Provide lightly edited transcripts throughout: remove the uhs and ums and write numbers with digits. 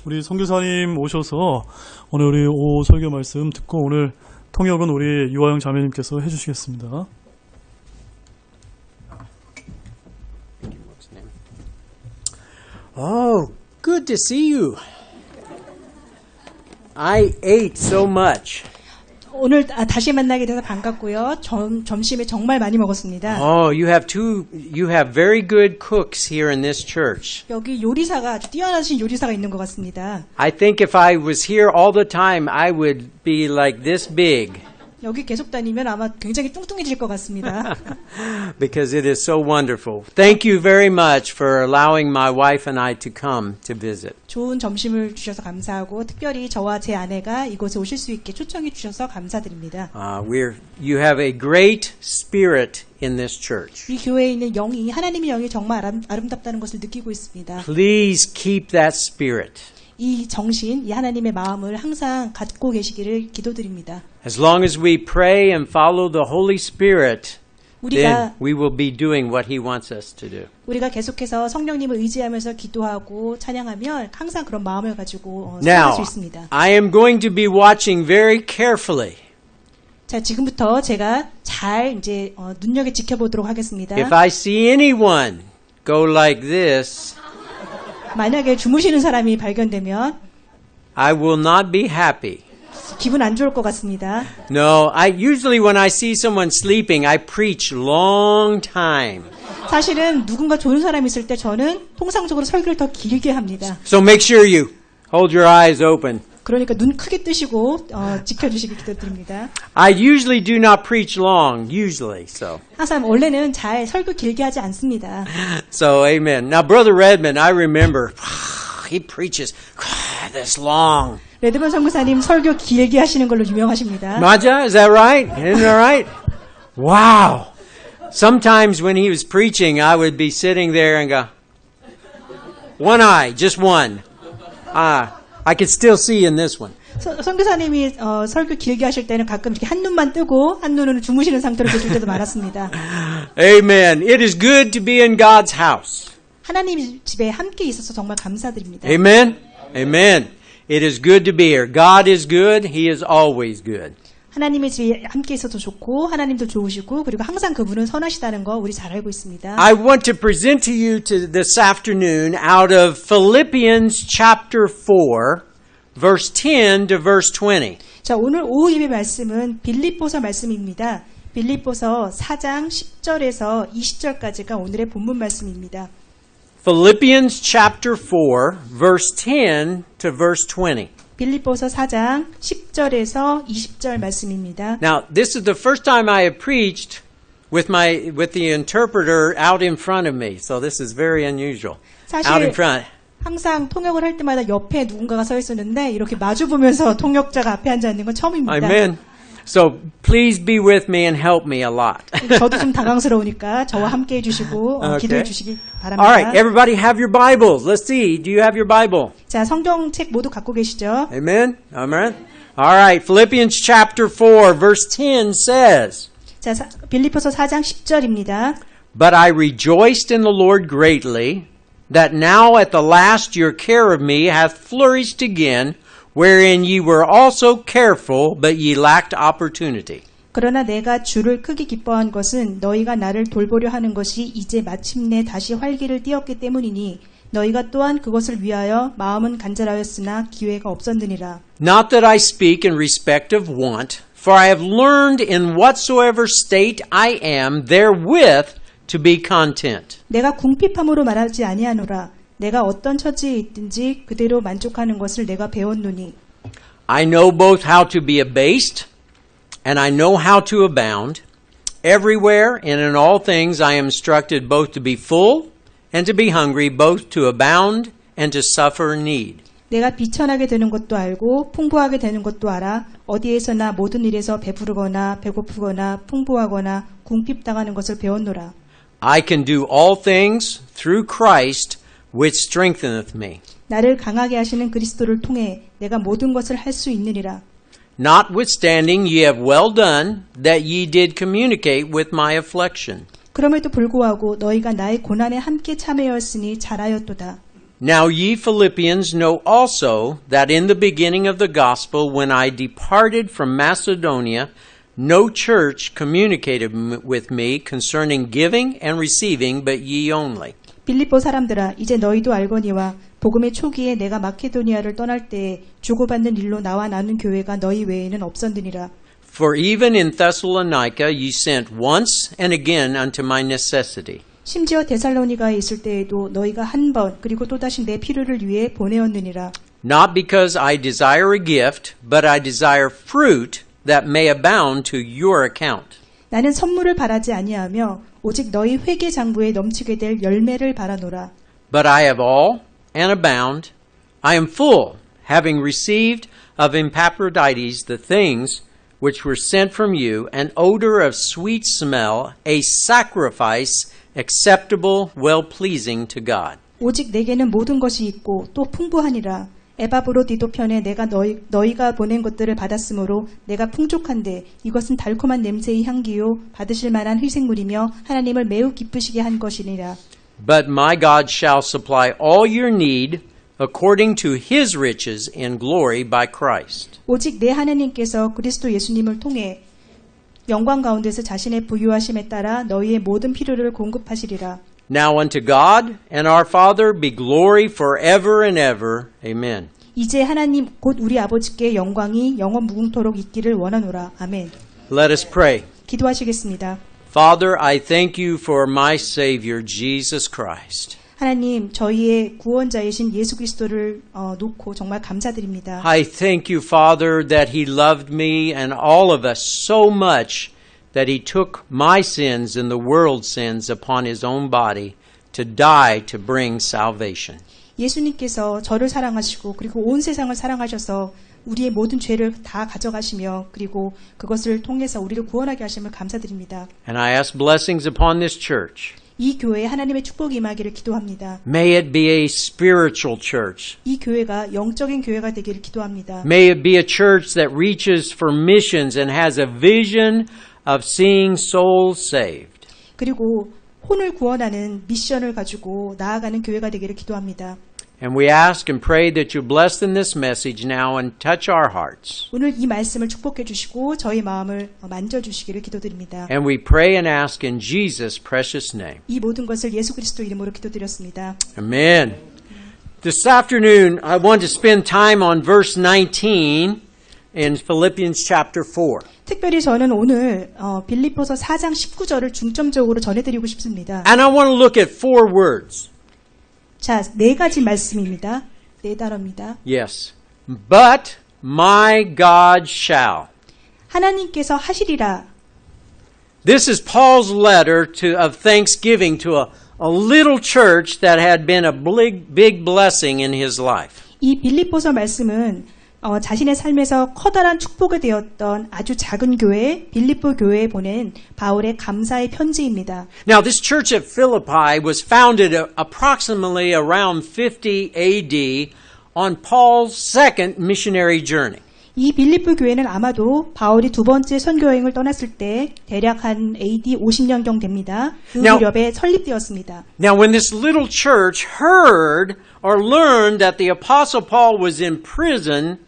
우리 선교사님 오셔서 오늘 우리 오 설교 말씀 듣고 오늘 통역은 우리 유아영 자매님께서 해주시겠습니다. Oh, good to see you. I ate so much. 오늘 다시 만나게 돼서 반갑고요. 점심에 정말 많이 먹었습니다. Oh, you have very good cooks here in this church. 여기 요리사가 아주 뛰어나신 요리사가 있는 것 같습니다. I think if I was here all the time, I would be like this big. 여기 계속 다니면 아마 굉장히 뚱뚱해질 것 같습니다. Because it is so wonderful. Thank you very much for allowing my wife and I to come to visit. 좋은 점심을 주셔서 감사하고 특별히 저와 제 아내가 이곳에 오실 수 있게 초청해 주셔서 감사드립니다. You have a great spirit in this church. 이 교회에 있는 영이 하나님의 영이 정말 아름답다는 것을 느끼고 있습니다. Please keep that spirit. 이 정신, 이 하나님의 마음을 항상 갖고 계시기를 기도드립니다. As long as we pray and follow the Holy Spirit, then 우리가 we will be doing what He wants us to do. 우리가 계속해서 성령님을 의지하면서 기도하고 찬양하면 항상 그런 마음을 가지고 살아갈 Now, 수 있습니다. I am going to be watching very carefully. 자, 지금부터 제가 잘 이제 눈여겨 지켜보도록 하겠습니다. If I see anyone go like this, 만약에 주무시는 사람이 발견되면 I will not be happy. 기분 안 좋을 것 같습니다. No, usually when I see someone sleeping, I preach long time. 사실은 누군가 좋은 사람이 있을 때 저는 통상적으로 설교를 더 길게 합니다. So make sure you hold your eyes open. 그러니까 눈 크게 뜨시고 지켜주시기 기도드립니다. I usually do not preach long, usually, so. 항상 원래는 잘 설교 길게 하지 않습니다. So, amen. Now, Brother Redmond, I remember, he preaches this long. 레드먼 선교사님 설교 길게 하시는 걸로 유명하십니다. Maja, is that right? Isn't that right? Wow. Sometimes when he was preaching, I would be sitting there and go, one eye, just one. I could still see in this one. 선교사님이 설교 길게 하실 때는 가끔 이렇게 한 눈만 뜨고 한 눈은 주무시는 상태로 계실 때도 많았습니다. Amen. It is good to be in God's house. 하나님 집에 함께 있어서 정말 감사드립니다. Amen. Amen. It is good to be here. God is good. He is always good. 하나님의 집에 함께 있어도 좋고 하나님도 좋으시고 그리고 항상 그분은 선하시다는 거 우리 잘 알고 있습니다. I want to present to you this afternoon out of Philippians chapter 4, verse 10 to verse 20. 자, 오늘 오후 예배 말씀은 빌립보서 말씀입니다. 빌립보서 4장 10절에서 20절까지가 오늘의 본문 말씀입니다. Philippians chapter 4, verse 10 to verse 20. 빌립보서 4장 10절에서 20절 말씀입니다. Now, this is the first time I have preached with the interpreter out in front of me. So this is very unusual. Out in 사실 front. 항상 통역을 할 때마다 옆에 누군가가 서 있었는데 이렇게 마주 보면서 통역자가 앞에 앉아 있는 건 처음입니다. Amen. So please be with me and help me a lot. 저도 좀 당황스러우니까 저와 함께 해주시고 기도해 주시기 바랍니다. All right, everybody have your Bibles. Let's see. Do you have your Bible? 자, 성경책 모두 갖고 계시죠? Amen. Amen. All right, Philippians chapter 4, verse 10 says, 자, 빌립보서 4장 10절입니다. But I rejoiced in the Lord greatly, that now at the last your care of me hath flourished again, wherein ye were also careful, but ye lacked opportunity. 그러나 내가 주를 크게 기뻐한 것은 너희가 나를 돌보려 하는 것이 이제 마침내 다시 활기를 띠었기 때문이니 너희가 또한 그것을 위하여 마음은 간절하였으나 기회가 없었느니라. Not that I speak in respect of want, for I have learned in whatsoever state I am therewith to be content. 내가 궁핍함으로 말하지 아니하노라. 내가 어떤 처지에 있든지 그대로 만족하는 것을 내가 배웠노니. I know both how to be abased, and I know how to abound. Everywhere and in all things I am instructed both to be full and to be hungry, both to abound and to suffer need. 내가 비천하게 되는 것도 알고 풍부하게 되는 것도 알아. 어디에서나 모든 일에서 배부르거나 배고프거나 풍부하거나 궁핍당하는 것을 배웠노라. I can do all things through Christ, which strengtheneth me. 나를 강하게 하시는 그리스도를 통해 내가 모든 것을 할 수 있느니라. Notwithstanding, ye have well done that ye did communicate with my affliction. 그럼에도 불구하고 너희가 나의 고난에 함께 참여하였으니 잘하였도다. Now ye Philippians know also that in the beginning of the gospel, when I departed from Macedonia, no church communicated with me concerning giving and receiving, but ye only. 빌립보 사람들아 이제 너희도 알거니와 복음의 초기에 내가 마케도니아를 떠날 때에 주고받는 일로 나와 나눈 교회가 너희 외에는 없었느니라. For even in Thessalonica ye sent once and again unto my necessity. 심지어 데살로니가에 있을 때에도 너희가 한 번 그리고 또다시 내 필요를 위해 보내었느니라. Not because I desire a gift, but I desire fruit that may abound to your account. 나는 선물을 바라지 아니하며 오직 너희 회개 장부에 넘치게 될 열매를 바라노라. But I have all and abound. I am full, having received of Epaphroditus the things which were sent from you, an odor of sweet smell, a sacrifice acceptable, well-pleasing to God. 오직 내게는 모든 것이 있고 또 풍부하니라. 에바브로디도 편에 내가 너희가 보낸 것들을 받았으므로 내가 풍족한데 이것은 달콤한 냄새의 향기요 받으실 만한 희생물이며 하나님을 매우 기쁘시게 한 것이니라. But my God shall supply all your need according to his riches in glory by Christ. 오직 내 하나님께서 그리스도 예수님을 통해 영광 가운데서 자신의 부유하심에 따라 너희의 모든 필요를 공급하시리라. Now unto God and our Father be glory forever and ever. Amen. 이제 하나님 곧 우리 아버지께 영광이 영원 무궁토록 있기를 원하노라. 아멘. Let us pray. 기도하시겠습니다. Father, I thank you for my Savior, Jesus Christ. 하나님, 저희의 구원자이신 예수 그리스도를 놓고 정말 감사드립니다. I thank you, Father, that He loved me and all of us so much that He took my sins and the world's sins upon His own body to die to bring salvation. 예수님께서 저를 사랑하시고 그리고 온 세상을 사랑하셔서 우리의 모든 죄를 다 가져가시며 그리고 그것을 통해서 우리를 구원하게 하심을 감사드립니다. And I ask blessings upon this church. 이 교회에 하나님의 축복이 임하기를 기도합니다. May it be a spiritual church. 이 교회가 영적인 교회가 되기를 기도합니다. May it be a church that reaches for missions and has a vision of seeing souls saved. 그리고 혼을 구원하는 미션을 가지고 나아가는 교회가 되기를 기도합니다. And we ask and pray that you bless in this message now and touch our hearts. 오늘 이 말씀을 축복해 주시고 저희 마음을 만져주시기를 기도드립니다. And we pray and ask in Jesus' precious name. 이 모든 것을 예수 그리스도 이름으로 기도드렸습니다. Amen. This afternoon, I want to spend time on verse 19 in Philippians chapter 4. 특별히 저는 오늘 빌립보서 4장 19절을 중점적으로 전해드리고 싶습니다. And I want to look at four words. 자, 네 가지 말씀입니다. 네 단어입니다. Yes. But my God shall. 하나님께서 하시리라. This is Paul's letter of thanksgiving to a little church that had been a big blessing in his life. 이 빌립보서 말씀은 자신의 삶에서 커다란 축복이 되었던 아주 작은 교회, 빌립보 교회에 보낸 바울의 감사의 편지입니다. Now, this church at Philippi was founded approximately around 50 AD on Paul's second missionary journey. 이 빌립보 교회는 아마도 바울이 두 번째 선교 여행을 떠났을 때 대략 한 AD 50년경 됩니다. 그 무렵에 설립되었습니다. Now, when this little church heard or learned that the Apostle Paul was in prison,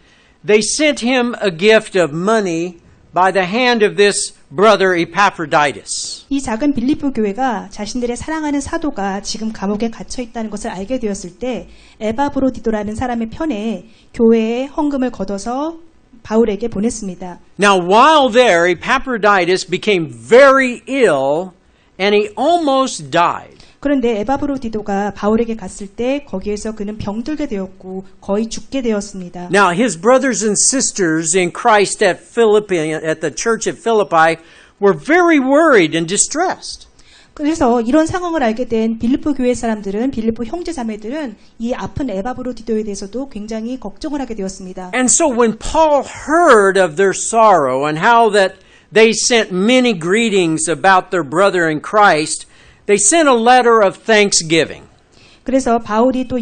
they sent him a gift of money by the hand of this brother Epaphroditus. 이 작은 빌립보 교회가 자신들의 사랑하는 사도가 지금 감옥에 갇혀 있다는 것을 알게 되었을 때 에바브로디도라는 사람의 편에 교회에 헌금을 걷어서 바울에게 보냈습니다. Now, while there, Epaphroditus became very ill and he almost died. 그런데 에바브로디도가 바울에게 갔을 때 거기에서 그는 병들게 되었고 거의 죽게 되었습니다. Now, his brothers and sisters in Christ at the church at Philippi were very worried and distressed. 그래서 이런 상황을 알게 된 빌립보 교회 사람들은 빌립보 형제 자매들은 이 아픈 에바브로디도에 대해서도 굉장히 걱정을 하게 되었습니다. And so when Paul heard of their sorrow and how that they sent many greetings about their brother in Christ, they sent a letter of thanksgiving. 그래서 바울이 또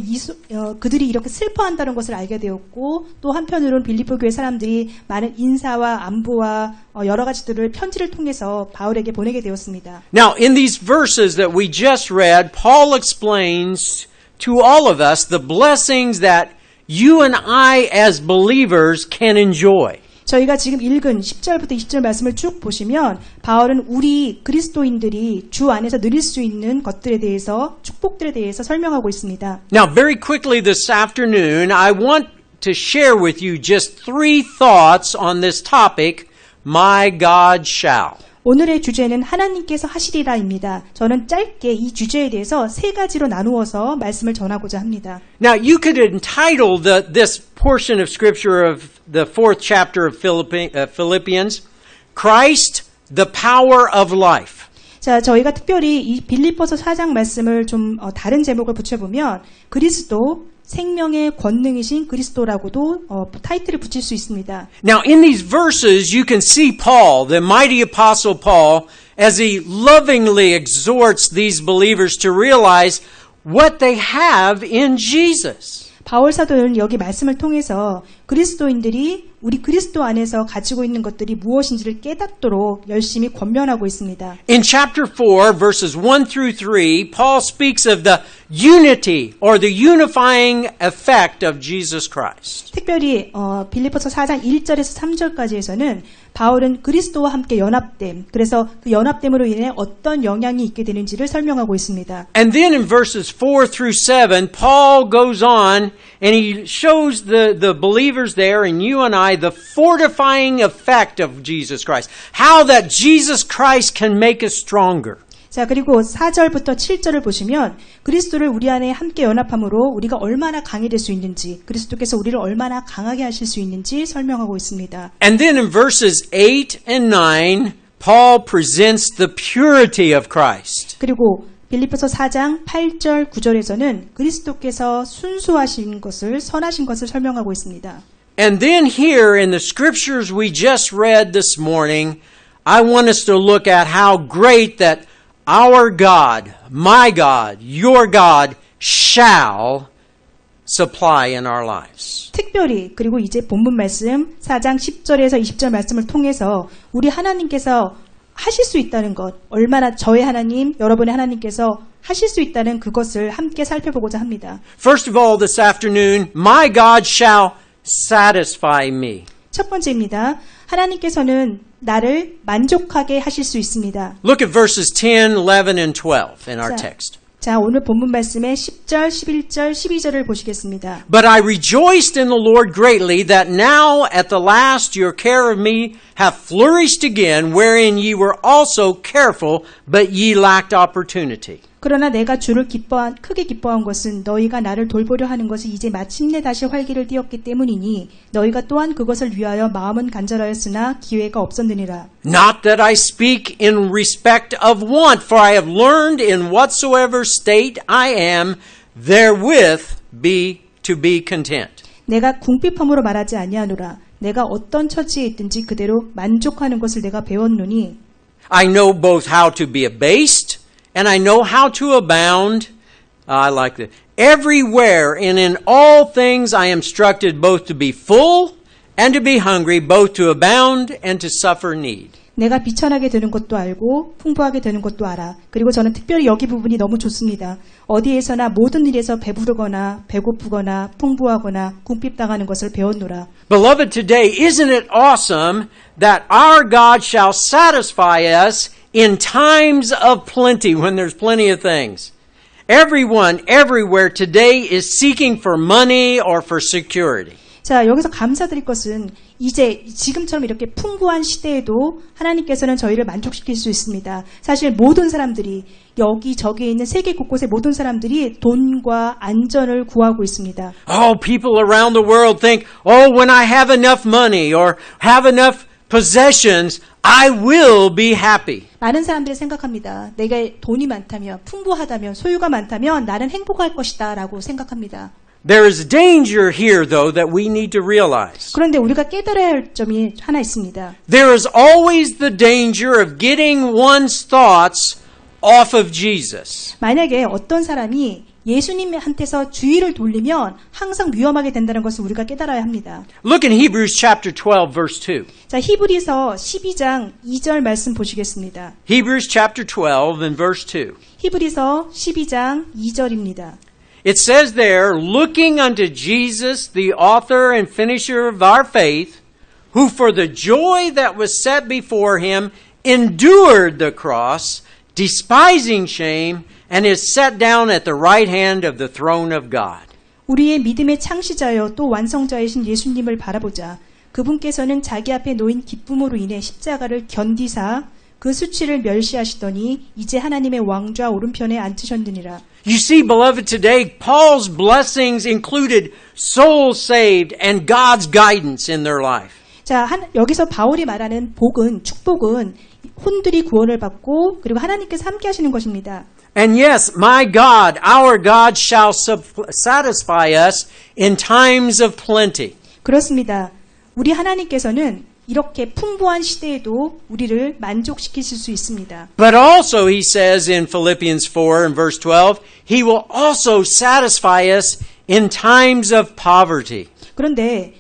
그들이 이렇게 슬퍼한다는 것을 알게 되었고 또 한편으로는 빌립보 교회 사람들이 많은 인사와 안부와 여러 가지들을 편지를 통해서 바울에게 보내게 되었습니다. Now, in these verses that we just read, Paul explains to all of us the blessings that you and I as believers can enjoy. 저희가 지금 읽은 10절부터 20절 말씀을 쭉 보시면 바울은 우리 그리스도인들이 주 안에서 누릴 수 있는 것들에 대해서 축복들에 대해서 설명하고 있습니다. Now, very quickly this afternoon, I want to share with you just 3 thoughts on this topic, My God shall. 오늘의 주제는 하나님께서 하시리라입니다. 저는 짧게 이 주제에 대해서 3가지로 나누어서 말씀을 전하고자 합니다. Now, you could entitle this portion of Scripture of the 4th chapter of Philippians, Christ, the power of life. 자, 저희가 특별히 이 빌립보서 4장 말씀을 좀 다른 제목을 붙여보면 그리스도 생명의 권능이신 그리스도라고도 타이틀을 붙일 수 있습니다. Now, in these verses, you can see Paul, the mighty apostle Paul, as he lovingly exhorts these believers to realize what they have in Jesus. 바울 사도는 여기 말씀을 통해서 그리스도인들이 우리 그리스도 안에서 가지고 있는 것들이 무엇인지를 깨닫도록 열심히 권면하고 있습니다. In chapter 4, verses 1 through 3, Paul speaks of the unity or the unifying effect of Jesus Christ. 특별히 빌립보서 4장 1절에서 3절까지에서는 바울은 그리스도와 함께 연합됨, 그래서 그 연합됨으로 인해 어떤 영향이 있게 되는지를 설명하고 있습니다. And then in verses 4 through 7, Paul goes on and he shows the believers there and you and I the fortifying effect of Jesus Christ. How that Jesus Christ can make us stronger. 자, 그리고 4절부터 7절을 보시면 그리스도를 우리 안에 함께 연합함으로 우리가 얼마나 강해질 수 있는지, 그리스도께서 우리를 얼마나 강하게 하실 수 있는지 설명하고 있습니다. And then in verses 8 and 9, Paul presents the purity of Christ. 그리고 빌립보서 4장 8절 9절에서는 그리스도께서 순수하신 것을, 선하신 것을 설명하고 있습니다. And then here in the scriptures we just read this morning, I want us to look at how great that our God, my God, your God shall supply in our lives. 특별히 그리고 이제 본문 말씀 4장 10절에서 20절 말씀을 통해서 우리 하나님께서 하실 수 있다는 것, 얼마나 저의 하나님, 여러분의 하나님께서 하실 수 있다는 그것을 함께 살펴보고자 합니다. First of all, this afternoon, my God shall satisfy me. 첫 번째입니다. 하나님께서는 나를 만족하게 하실 수 있습니다. Look at verses 10, 11, and 12 in our 자, text. 자, 오늘 본문 말씀의 10절, 11절, 12절을 보시겠습니다. But I rejoiced in the Lord greatly that now at the last your care of me hath flourished again, wherein ye were also careful, but ye lacked opportunity. 그러나 내가 주를 크게 기뻐한 것은 너희가 나를 돌보려 하는 것이 이제 마침내 다시 활기를 띠었기 때문이니 너희가 또한 그것을 위하여 마음은 간절하였으나 기회가 없었느니라. Not that I speak in respect of want, for I have learned in whatsoever state I am, therewith to be content. 내가 궁핍함으로 말하지 아니하노라. 내가 어떤 처지에 있든지 그대로 만족하는 것을 내가 배웠노니. I know both how to be abased, and I know how to abound. I like that. Everywhere and in all things I am instructed both to be full and to be hungry, both to abound and to suffer need. 내가 비천하게 되는 것도 알고 풍부하게 되는 것도 알아. 그리고 저는 특별히 여기 부분이 너무 좋습니다. 어디에서나 모든 일에서 배부르거나 배고프거나 풍부하거나 궁핍당하는 것을 배웠노라. Beloved, today, isn't it awesome that our God shall satisfy us in times of plenty, when there's plenty of things? Everyone, everywhere today is seeking for money or for security. 자, 여기서 감사드릴 것은 이제 지금처럼 이렇게 풍부한 시대에도 하나님께서는 저희를 만족시킬 수 있습니다. 사실 모든 사람들이 여기저기에 있는 세계 곳곳의 모든 사람들이 돈과 안전을 구하고 있습니다. Oh, people around the world think, oh, when I have enough money or have enough possessions, I will be happy. 많은 사람들이 생각합니다. 내가 돈이 많다면, 풍부하다면, 소유가 많다면 나는 행복할 것이다 라고 생각합니다. There is danger here, though, that we need to realize. 그런데 우리가 깨달아야 할 점이 하나 있습니다. There is always the danger of getting one's thoughts off of Jesus. 만약에 어떤 사람이 예수님한테서 주의를 돌리면 항상 위험하게 된다는 것을 우리가 깨달아야 합니다. Look in Hebrews chapter 12, verse 2. 자, 히브리서 12장 2절 말씀 보시겠습니다. Hebrews chapter 12 and verse 2. 히브리서 12장 2절입니다. It says there, looking unto Jesus, the author and finisher of our faith, who for the joy that was set before him endured the cross, despising shame, and is set down at the right hand of the throne of God. 우리의 믿음의 창시자여 또 완성자이신 예수님을 바라보자. 그분께서는 자기 앞에 놓인 기쁨으로 인해 십자가를 견디사 그 수치를 멸시하시더니 이제 하나님의 왕좌 오른편에 앉으셨느니라. You see, beloved, today, Paul's blessings included souls saved and God's guidance in their life. 자, 여기서 바울이 말하는 복은, 축복은 혼들이 구원을 받고 그리고 하나님께서 함께 하시는 것입니다. And yes, my God, our God shall satisfy us in times of plenty. 그렇습니다. 우리 하나님께서는 이렇게 풍부한 시대에도 우리를 만족시키실 수 있습니다. But also, he says in Philippians 4 and verse 12, he will also satisfy us in times of poverty. 그런데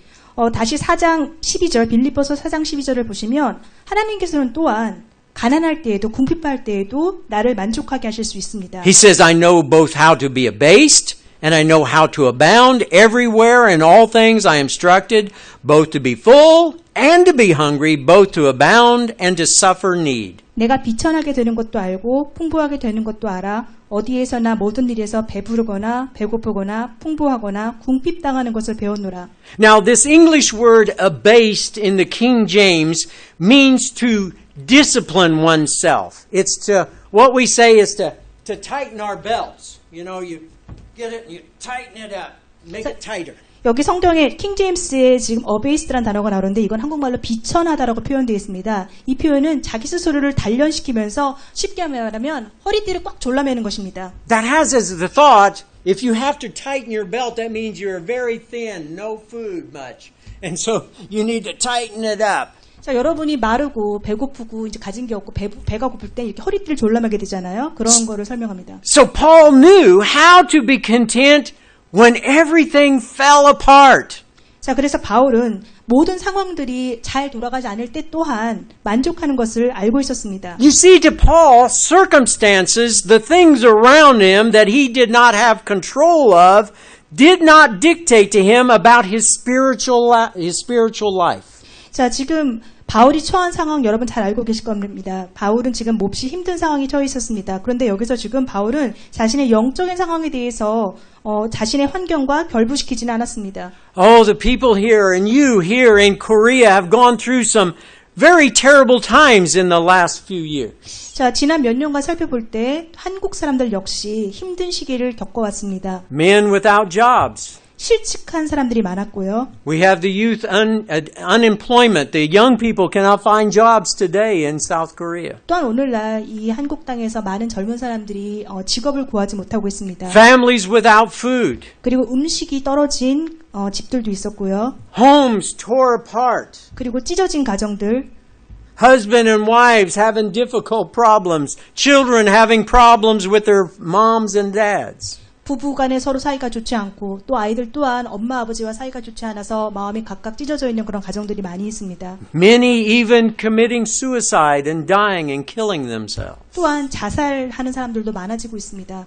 다시 4장 12절 빌립보서 4장 12절을 보시면 하나님께서는 또한 가난할 때에도 궁핍할 때에도 나를 만족하게 하실 수 있습니다. He says, I know both how to be abased and I know how to abound everywhere in all things I am instructed, both to be full and to be hungry, both to abound and to suffer need. 내가 비천하게 되는 것도 알고 풍부하게 되는 것도 알아. 어디에서나 모든 일에서 배부르거나 배고프거나 풍부하거나 궁핍당하는 것을 배웠노라. Now this English word abased in the King James means to discipline oneself. It's to, what we say is to tighten our belts. You know, you get it and you tighten it up, make it tighter. 여기 성경에 킹제임스에 지금 어베이스라는 단어가 나오는데 이건 한국말로 비천하다라고 표현되어 있습니다. 이 표현은 자기 스스로를 단련시키면서 쉽게 말하면 허리띠를 꽉 졸라매는 것입니다. That has as the thought, if you have to tighten your belt, that means you're very thin, no food much. And so you need to tighten it up. 자, 여러분이 마르고 배고프고 이제 가진 게 없고 배가 고플 때 이렇게 허리띠를 졸라매게 되잖아요. 그런 거를 설명합니다. So Paul knew how to be content when everything fell apart. 자, 그래서 바울은 모든 상황들이 잘 돌아가지 않을 때 또한 만족하는 것을 알고 있었습니다. You see, to Paul, circumstances, the things around him that he did not have control of, did not dictate to him about his spiritual life. 자, 지금 바울이 처한 상황 여러분 잘 알고 계실 겁니다. 바울은 지금 몹시 힘든 상황에 처해 있었습니다. 그런데 여기서 지금 바울은 자신의 영적인 상황에 대해서 자신의 환경과 결부시키지는 않았습니다. Oh, the people here and you here in Korea have gone through some very terrible times in the last few years. 자, 지난 몇 년간 살펴볼 때 한국 사람들 역시 힘든 시기를 겪어왔습니다. Men without jobs. 실직한 사람들이 많았고요. We have the youth unemployment. The young people cannot find jobs today in South Korea. 또한 오늘날 이 한국 땅에서 많은 젊은 사람들이 직업을 구하지 못하고 있습니다. Families without food. 그리고 음식이 떨어진 집들도 있었고요. Homes tore apart. 그리고 찢어진 가정들. Husband and wives having difficult problems. Children having problems with their moms and dads. 부부 간에 서로 사이가 좋지 않고 또 아이들 또한 엄마 아버지와 사이가 좋지 않아서 마음이 각각 찢어져 있는 그런 가정들이 많이 있습니다. Many even committing suicide and dying and killing themselves. 또한 자살하는 사람들도 많아지고 있습니다.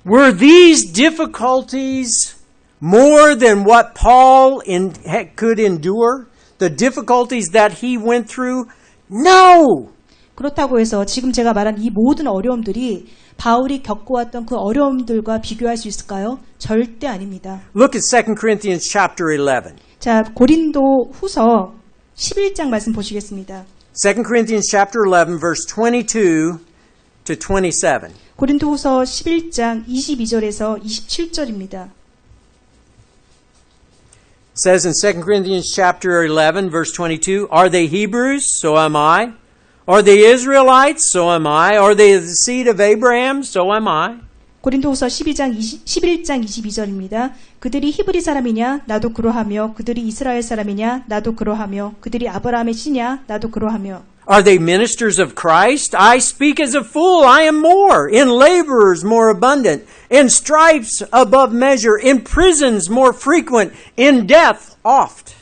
Were these difficulties more than what Paul could endure? The difficulties that he went through? No! 그렇다고 해서 지금 제가 말한 이 모든 어려움들이 바울이 겪어왔던 그 어려움들과 비교할 수 있을까요? 절대 아닙니다. Look at 2 Corinthians chapter 11. 자, 고린도 후서 11장 말씀 보시겠습니다. 2 Corinthians chapter 11 verse 22 to 27. 고린도 후서 11장 22절에서 27절입니다. It says in 2 Corinthians chapter 11 verse 22, Are they Hebrews? So am I. Are they Israelites? So am I. Are they the seed of Abraham? So am I. 고린도후서 11장 22절입니다. 그들이 히브리 사람이냐? 나도 그러하며. 그들이 이스라엘 사람이냐? 나도 그러하며. 그들이 아브라함의 씨냐? 나도 그러하며. Are they ministers of Christ? I speak as a fool. I am more. In laborers more abundant. In stripes above measure. In prisons more frequent. In death oft.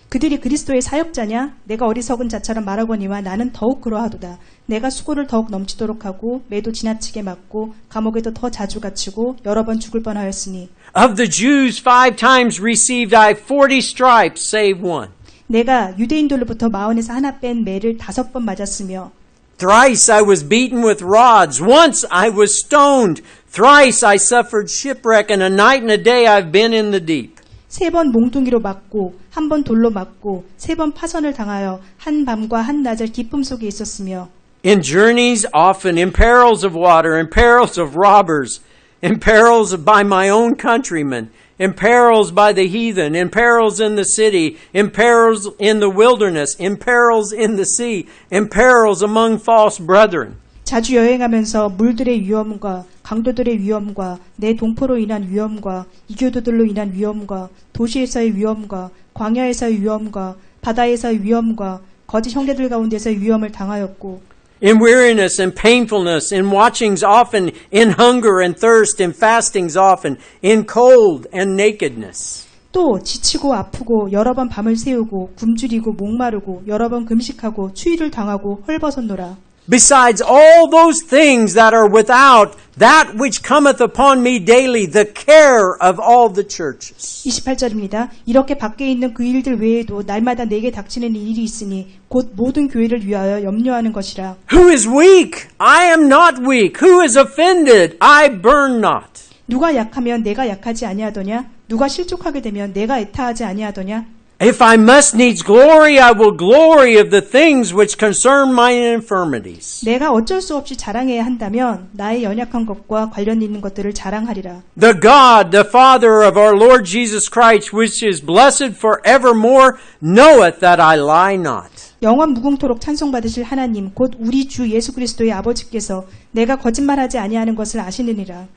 그들이 그리스도의 사역자냐? 내가 어리석은 자처럼 말하거니와 나는 더욱 그러하도다. 내가 수고를 더욱 넘치도록 하고 매도 지나치게 맞고 감옥에도 더 자주 갇히고 여러 번 죽을 뻔하였으니 Of the Jews 5 times received I 40 stripes, save one. 내가 유대인들로부터 마흔에서 하나 뺀 매를 5번 맞았으며 Thrice I was beaten with rods. Once I was stoned. Thrice I suffered shipwreck, and a night and a day I've been in the deep. 3번 몽둥이로 맞고 1번 돌로 맞고 3번 파선을 당하여 한 밤과 한 낮을 기쁨 속에 있었으며 In journeys often, in perils of water, in perils of robbers, in perils by my own countrymen, in perils by the heathen, in perils in the city, in perils in the wilderness, in perils in the sea, in perils among false brethren. 자주 여행하면서 물들의 위험과 강도들의 위험과 내 동포로 인한 위험과 이교도들로 인한 위험과 도시에서의 위험과 광야에서의 위험과 바다에서의 위험과 거짓 형제들 가운데서의 위험을 당하였고 In weariness and painfulness, in watchings often, in hunger and thirst, in fastings often, in cold and nakedness. 또 지치고 아프고 여러 번 밤을 새우고 굶주리고 목마르고 여러 번 금식하고 추위를 당하고 헐벗었노라. Besides all those things that are without, that which cometh upon me daily, the care of all the churches. 28절입니다. 이렇게 밖에 있는 그 일들 외에도 날마다 내게 닥치는 일이 있으니 곧 모든 교회를 위하여 염려하는 것이라. Who is weak? I am not weak. Who is offended? I burn not. 누가 약하면 내가 약하지 아니하더냐? 누가 실족하게 되면 내가 애타하지 아니하더냐? If I must needs glory, I will glory of the things which concern my infirmities. 내가 어쩔 수 없이 자랑해야 한다면 나의 연약한 것과 관련 있는 것들을 자랑하리라. The God, the Father of our Lord Jesus Christ, which is blessed forevermore, knoweth that I lie not. 영원 무궁토록 찬송받으실 하나님 곧 우리 주 예수 그리스도의 아버지께서 내가 거짓말하지 아니하는 것을 아시느니라.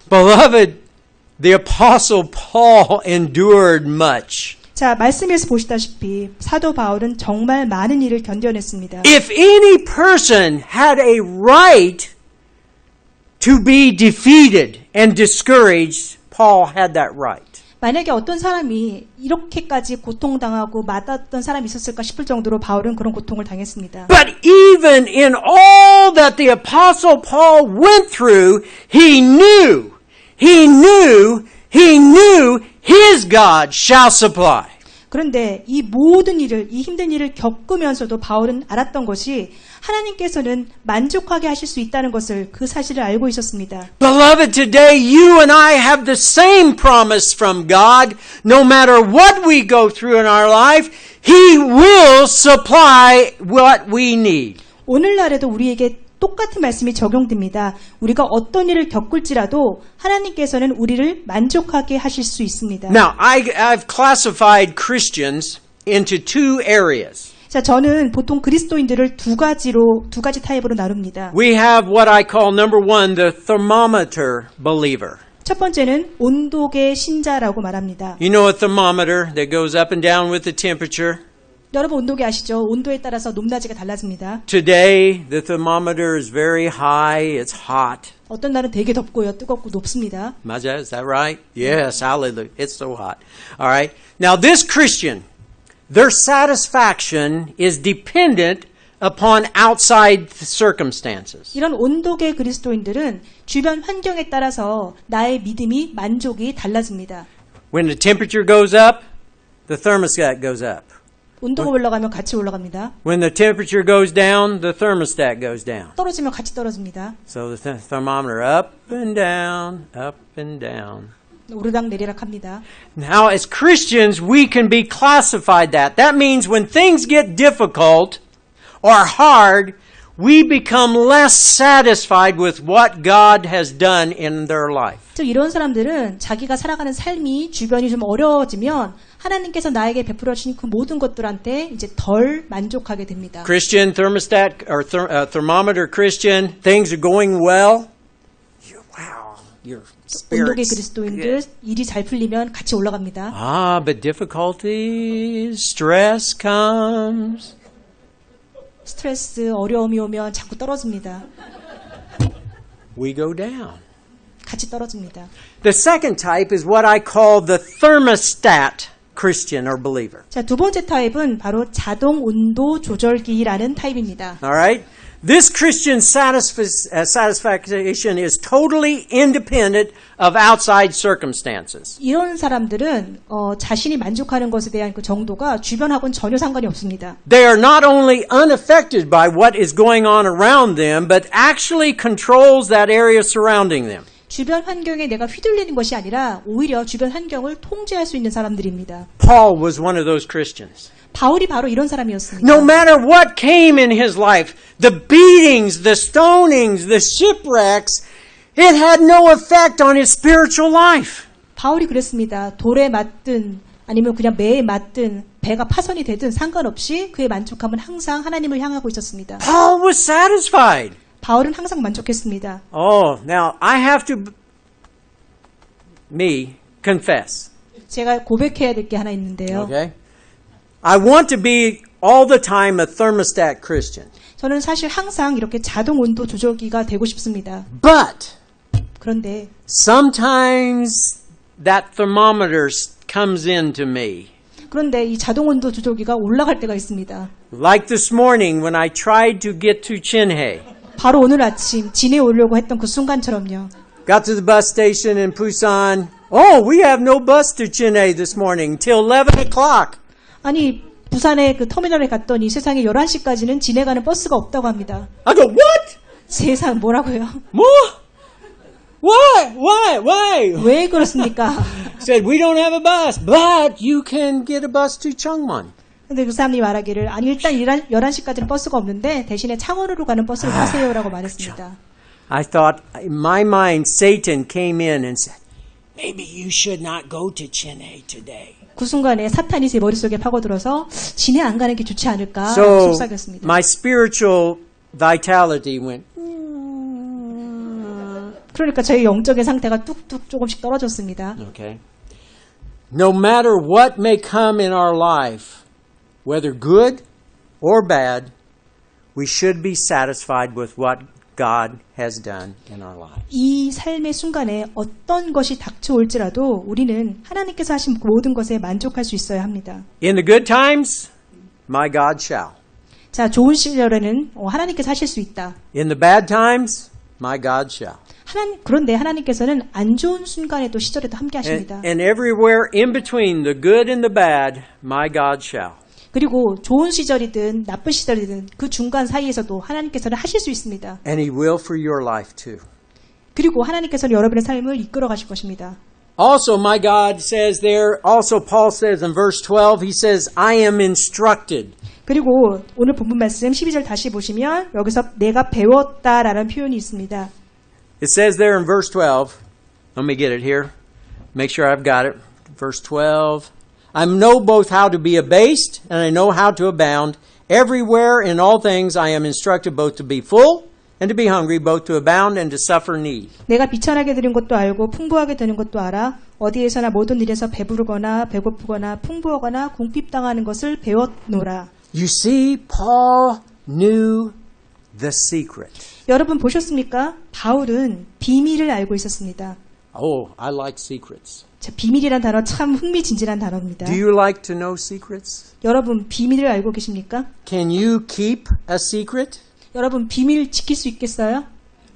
Beloved, the Apostle Paul endured much. 자, 말씀에서 보시다시피 사도 바울은 정말 많은 일을 견뎌냈습니다. If any person had a right to be defeated and discouraged, Paul had that right. 만약에 어떤 사람이 이렇게까지 고통당하고 맞았던 사람이 있었을까 싶을 정도로 바울은 그런 고통을 당했습니다. But even in all that the Apostle Paul went through, he knew his God shall supply. 그런데 이 모든 일을, 이 힘든 일을 겪으면서도 바울은 알았던 것이 하나님께서는 만족하게 하실 수 있다는 것을 그 사실을 알고 있었습니다. Beloved, today you and I have the same promise from God. No matter what we go through in our life, He will supply what we need. 오늘날에도 우리에게 똑같은 말씀이 적용됩니다. 우리가 어떤 일을 겪을지라도 하나님께서는 우리를 만족하게 하실 수 있습니다. Now, I've classified Christians into two areas. 자, 저는 보통 그리스도인들을 두 가지 타입으로 나눕니다. We have what I call number one, the thermometer believer. 첫 번째는 온도계 신자라고 말합니다. You know a thermometer that goes up and down with the temperature? 여러분 온도계 아시죠? 온도에 따라서 높낮이가 달라집니다. Today, the thermometer is very high, it's hot. 어떤 날은 되게 덥고요. 뜨겁고 높습니다. Maja, is that right? Yes, hallelujah. It's so hot. All right. Now, this Christian, their satisfaction is dependent upon outside circumstances. 이런 온도계 그리스도인들은 주변 환경에 따라서 나의 믿음이 만족이 달라집니다. When the temperature goes up, the thermostat goes up. 온도가 올라가면 같이 올라갑니다. When the temperature goes down, the thermostat goes down. 떨어지면 같이 떨어집니다. So the thermometer up and down, up and down. 오르락 내리락 합니다. Now, as Christians, we can be classified that. That means when things get difficult or hard, we become less satisfied with what God has done in their life. 즉 이런 사람들은 자기가 살아가는 삶이 주변이 좀 어려워지면 하나님께서 나에게 베풀어 주신 그 모든 것들한테 이제 덜 만족하게 됩니다. Christian thermostat or thermometer Christian, things are going well. Wow, your 온도계 spirits. 그리스도인들 일이 잘 풀리면 같이 올라갑니다. But difficulties, stress comes. 스트레스, 어려움이 오면 자꾸 떨어집니다. We go down. 같이 떨어집니다. The second type is what I call the thermostat Christian or believer. 자, 두 번째 타입은 바로 자동 온도 조절기라는 타입입니다. All right? This Christian satisfaction is totally independent of outside circumstances. 이런 사람들은 자신이 만족하는 것에 대한 그 정도가 주변하고는 전혀 상관이 없습니다. They are not only unaffected by what is going on around them, but actually controls that area surrounding them. 주변 환경에 내가 휘둘리는 것이 아니라 오히려 주변 환경을 통제할 수 있는 사람들입니다. Paul was one of those Christians. 바울이 바로 이런 사람이었습니다. No matter what came in his life, the beatings, the stonings, the shipwrecks, it had no effect on his spiritual life. 바울이 그랬습니다. 돌에 맞든 아니면 그냥 매에 맞든 배가 파손이 되든 상관없이 그의 만족함은 항상 하나님을 향하고 있었습니다. Paul was satisfied. 바울은 항상 만족했습니다. Oh, now I have to, confess. 제가 고백해야 될 게 하나 있는데요. Okay? I want to be all the time a thermostat Christian. 저는 사실 항상 이렇게 자동 온도 조절기가 되고 싶습니다. But 그런데 sometimes that thermometer comes into me. 그런데 이 자동 온도 조절기가 올라갈 때가 있습니다. Like this morning when I tried to get to Chinhae. 바로 오늘 아침 진해에 오려고 했던 그 순간처럼요. Got to the bus station in Busan. Oh, we have no bus to Chinhae this morning till 11 o'clock. 아니 부산의 그 터미널에 갔더니 세상에 11시까지는 진해 가는 버스가 없다고 합니다. I go, what? 세상 뭐라고요? What? Why? 왜 그렇습니까? Said, we don't have a bus, but you can get a bus to Changwon. 근데 그 사람이 말하기를 아니 일단 11시까지는 버스가 없는데 대신에 창원으로 가는 버스를 타세요라고 말했습니다. I thought, in my mind, Satan came in and said, maybe you should not go to Chinhae today. 그 순간에 사탄이 제 머릿속에 파고들어서 진해 안 가는 게 좋지 않을까 So 속삭였습니다. my spiritual vitality went, 그러니까 저희 영적인 상태가 뚝뚝 조금씩 떨어졌습니다. okay. No matter what may come in our life, whether good or bad, we should be satisfied with what God has done in our lives. 이 삶의 순간에 어떤 것이 닥쳐올지라도 우리는 하나님께서 하신 모든 것에 만족할 수 있어야 합니다. In the good times, my God shall. 자, 좋은 시절에는 하나님께서 하실 수 있다. In the bad times, my God shall. 그런데 하나님께서는 안 좋은 순간에도 시절에도 함께 하십니다. And everywhere in between the good and the bad, my God shall. 그리고 좋은 시절이든 나쁜 시절이든 그 중간 사이에서도 하나님께서는 하실 수 있습니다. And He will for your life too. 그리고 하나님께서는 여러분의 삶을 이끌어 가실 것입니다. Also, my God says there, also Paul says in verse 12, he says, I am instructed. 그리고 오늘 본문 말씀 12절 다시 보시면 여기서 내가 배웠다라는 표현이 있습니다. It says there in verse 12, let me get it here, make sure I've got it. Verse 12, I know both how to be abased and I know how to abound. Everywhere in all things I am instructed both to be full and to be hungry, both to abound and to suffer need. 내가 비천하게 되는 것도 알고 풍부하게 되는 것도 알아. 어디에서나 모든 일에서 배부르거나 배고프거나 풍부하거나 궁핍당하는 것을 배웠노라. You see, Paul knew the secret. 여러분 보셨습니까? 바울은 비밀을 알고 있었습니다. Oh, I like secrets. 자, 비밀이란 단어 참 흥미진진한 단어입니다. Do you like to know secrets? 여러분 비밀을 알고 계십니까? Can you keep a secret? 여러분 비밀 지킬 수 있겠어요?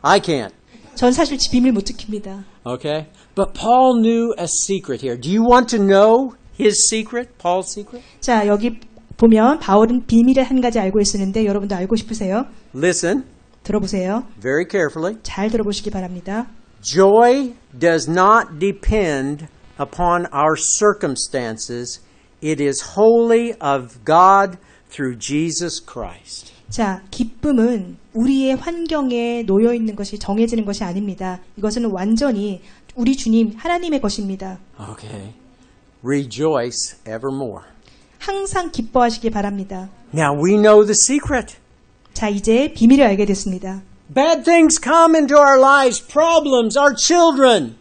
I can't. 전 사실 비밀 못 지킵니다. Okay? But Paul knew a secret here. Do you want to know his secret? Paul's secret? 자, 여기 보면 바울은 비밀을 한 가지 알고 있었는데 여러분도 알고 싶으세요? Listen 들어보세요. very carefully. 잘 들어보시기 바랍니다. Joy does not depend upon our circumstances. It is wholly of God through Jesus Christ. 자, 기쁨은 우리의 환경에 놓여 있는 것이 정해지는 것이 아닙니다. 이것은 완전히 우리 주님 하나님의 것입니다. Okay. Rejoice evermore. 항상 기뻐하시기 바랍니다. Now we know the secret. 자, 이제 비밀을 알게 됐습니다. Bad things come into our lives, problems, our children.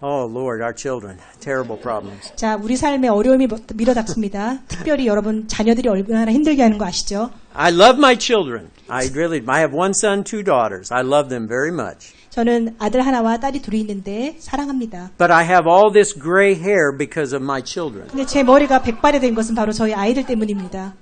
Oh, Lord, our children. Terrible problems. 자, 우리 삶에 어려움이 밀어닥칩니다. 특별히 여러분 자녀들이 얼마나 힘들게 하는 거 아시죠? I love my children. I have one son, two daughters. I love them very much. 저는 아들 하나와 딸이 둘이 있는데 사랑합니다. But I have all this gray hair because of my children. 근데 제 머리가 백발이 된 것은 바로 저희 아이들 때문입니다.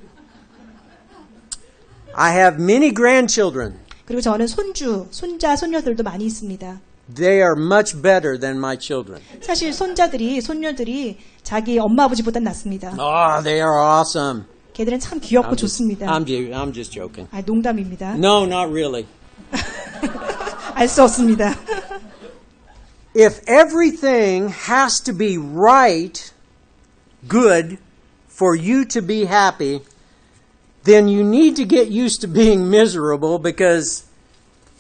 I have many grandchildren. 그리고 저는 손주, 손자, 손녀들도 많이 있습니다. They are much better than my children. 사실 손녀들이 자기 엄마 아버지보단 낫습니다. Oh, they are awesome. 걔들은 참 귀엽고 좋습니다. I'm just joking. 아, 농담입니다. No, not really. 알 수 없습니다. If everything has to be right, good, for you to be happy, then you need to get used to being miserable because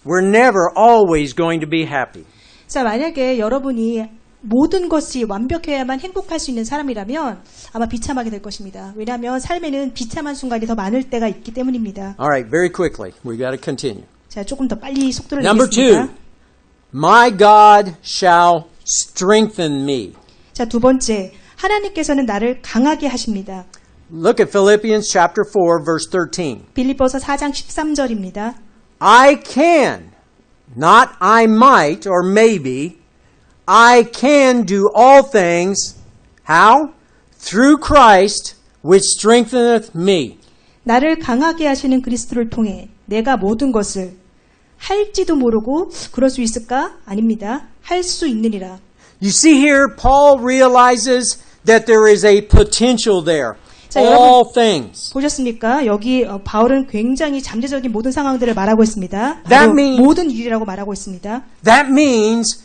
we're never always going to be happy. 자, 만약에 여러분이 모든 것이 완벽해야만 행복할 수 있는 사람이라면 아마 비참하게 될 것입니다. 왜냐하면 삶에는 비참한 순간이 더 많을 때가 있기 때문입니다. All right, very quickly. We got to continue. 자, 조금 더 빨리 속도를 Number 내겠습니다. 2. My God shall strengthen me. 자, 두 번째, 하나님께서는 나를 강하게 하십니다. Look at Philippians chapter 4 verse 13. 빌립보서 4장 13절입니다. I can, not I might or maybe, I can do all things. How? Through Christ, which strengtheneth me. 나를 강하게 하시는 그리스도를 통해 내가 모든 것을 할지도 모르고 그럴 수 있을까? 아닙니다. 할 수 있느니라. You see here, Paul realizes that there is a potential there. 자, All things. 보셨습니까? 여기 바울은 굉장히 잠재적인 모든 상황들을 말하고 있습니다. That 바로 means- 모든 일이라고 말하고 있습니다. That means